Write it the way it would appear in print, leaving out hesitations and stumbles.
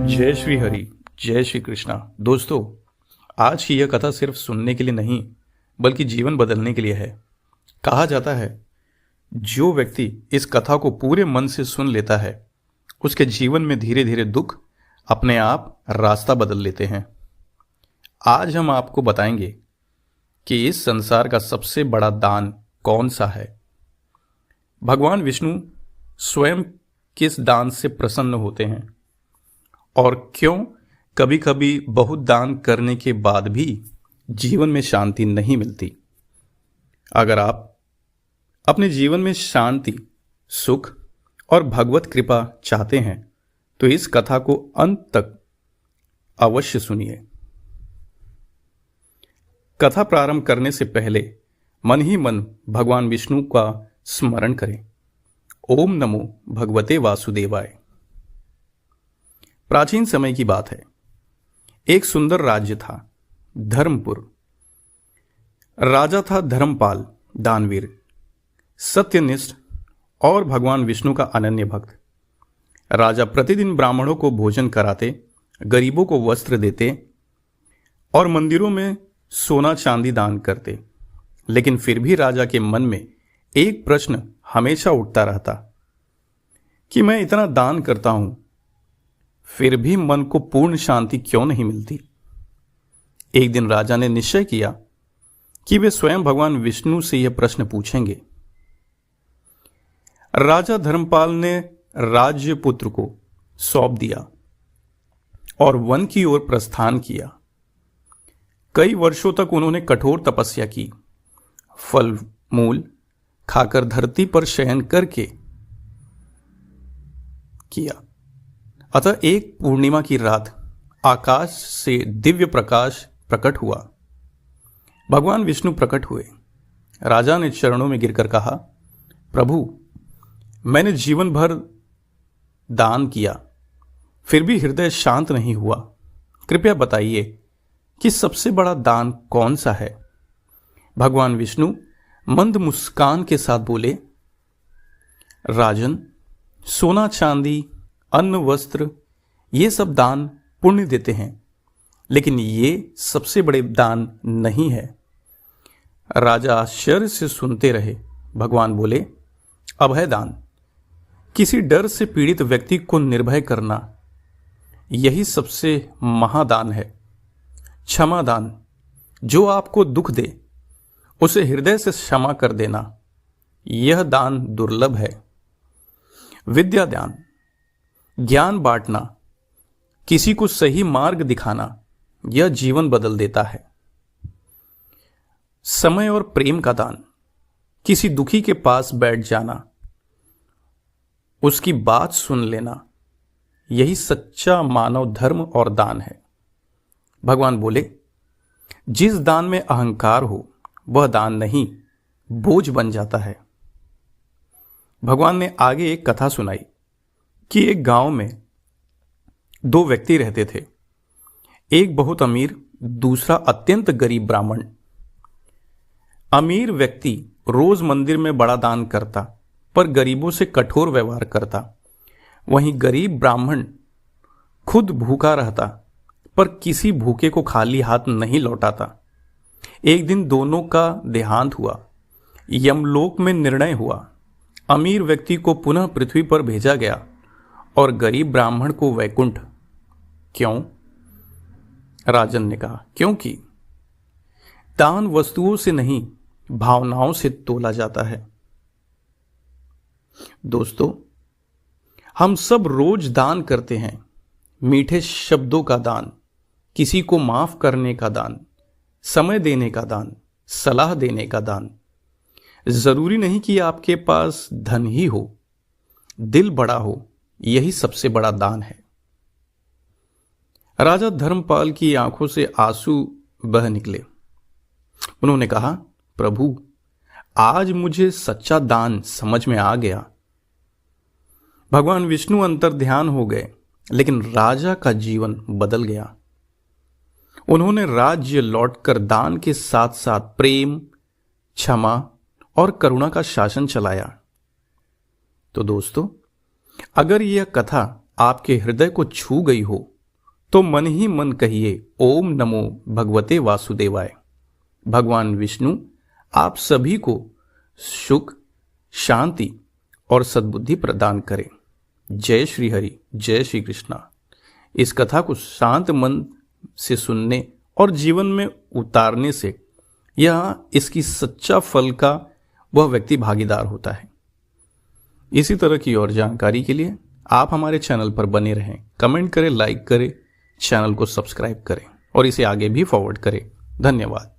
जय श्री हरि, जय श्री कृष्णा। दोस्तों, आज की यह कथा सिर्फ सुनने के लिए नहीं बल्कि जीवन बदलने के लिए है। कहा जाता है, जो व्यक्ति इस कथा को पूरे मन से सुन लेता है उसके जीवन में धीरे धीरे दुख अपने आप रास्ता बदल लेते हैं। आज हम आपको बताएंगे कि इस संसार का सबसे बड़ा दान कौन सा है। भगवान विष्णु स्वयं किस दान से प्रसन्न होते हैं और क्यों कभी कभी बहुत दान करने के बाद भी जीवन में शांति नहीं मिलती। अगर आप अपने जीवन में शांति, सुख और भगवत कृपा चाहते हैं तो इस कथा को अंत तक अवश्य सुनिए। कथा प्रारंभ करने से पहले मन ही मन भगवान विष्णु का स्मरण करें। ओम नमो भगवते वासुदेवाय। प्राचीन समय की बात है। एक सुंदर राज्य था, धर्मपुर। राजा था धर्मपाल, दानवीर, सत्यनिष्ठ और भगवान विष्णु का अनन्य भक्त। राजा प्रतिदिन ब्राह्मणों को भोजन कराते, गरीबों को वस्त्र देते और मंदिरों में सोना चांदी दान करते। लेकिन फिर भी राजा के मन में एक प्रश्न हमेशा उठता रहता कि मैं इतना दान करता हूं, फिर भी मन को पूर्ण शांति क्यों नहीं मिलती। एक दिन राजा ने निश्चय किया कि वे स्वयं भगवान विष्णु से यह प्रश्न पूछेंगे। राजा धर्मपाल ने राज्य पुत्र को सौंप दिया और वन की ओर प्रस्थान किया। कई वर्षों तक उन्होंने कठोर तपस्या की, फल मूल खाकर धरती पर शयन करके किया। अतः एक पूर्णिमा की रात आकाश से दिव्य प्रकाश प्रकट हुआ। भगवान विष्णु प्रकट हुए। राजा ने चरणों में गिरकर कहा, प्रभु, मैंने जीवन भर दान किया, फिर भी हृदय शांत नहीं हुआ। कृपया बताइए कि सबसे बड़ा दान कौन सा है। भगवान विष्णु मंद मुस्कान के साथ बोले, राजन, सोना चांदी, अन्न वस्त्र, ये सब दान पुण्य देते हैं, लेकिन ये सबसे बड़े दान नहीं है। राजा आश्चर्य से सुनते रहे। भगवान बोले, अभय दान, किसी डर से पीड़ित व्यक्ति को निर्भय करना, यही सबसे महादान है। क्षमा दान, जो आपको दुख दे उसे हृदय से क्षमा कर देना, यह दान दुर्लभ है। विद्या दान, ज्ञान बांटना, किसी को सही मार्ग दिखाना, यह जीवन बदल देता है। समय और प्रेम का दान, किसी दुखी के पास बैठ जाना, उसकी बात सुन लेना, यही सच्चा मानव धर्म और दान है। भगवान बोले, जिस दान में अहंकार हो वह दान नहीं, बोझ बन जाता है। भगवान ने आगे एक कथा सुनाई कि एक गांव में दो व्यक्ति रहते थे। एक बहुत अमीर, दूसरा अत्यंत गरीब ब्राह्मण। अमीर व्यक्ति रोज मंदिर में बड़ा दान करता पर गरीबों से कठोर व्यवहार करता। वहीं गरीब ब्राह्मण खुद भूखा रहता पर किसी भूखे को खाली हाथ नहीं लौटाता। एक दिन दोनों का देहांत हुआ। यमलोक में निर्णय हुआ, अमीर व्यक्ति को पुनः पृथ्वी पर भेजा गया और गरीब ब्राह्मण को वैकुंठ। क्यों? राजन ने कहा, क्योंकि दान वस्तुओं से नहीं, भावनाओं से तोला जाता है। दोस्तों, हम सब रोज दान करते हैं। मीठे शब्दों का दान, किसी को माफ करने का दान, समय देने का दान, सलाह देने का दान। जरूरी नहीं कि आपके पास धन ही हो, दिल बड़ा हो, यही सबसे बड़ा दान है। राजा धर्मपाल की आंखों से आंसू बह निकले। उन्होंने कहा, प्रभु, आज मुझे सच्चा दान समझ में आ गया। भगवान विष्णु अंतर्ध्यान हो गए, लेकिन राजा का जीवन बदल गया। उन्होंने राज्य लौटकर दान के साथ साथ प्रेम, क्षमा और करुणा का शासन चलाया। तो दोस्तों, अगर यह कथा आपके हृदय को छू गई हो तो मन ही मन कहिए ओम नमो भगवते वासुदेवाय। भगवान विष्णु आप सभी को सुख, शांति और सद्बुद्धि प्रदान करें। जय श्री हरि, जय श्री कृष्णा। इस कथा को शांत मन से सुनने और जीवन में उतारने से यह इसकी सच्चा फल का वह व्यक्ति भागीदार होता है। इसी तरह की और जानकारी के लिए आप हमारे चैनल पर बने रहें, कमेंट करें, लाइक करें, चैनल को सब्सक्राइब करें और इसे आगे भी फॉरवर्ड करें। धन्यवाद।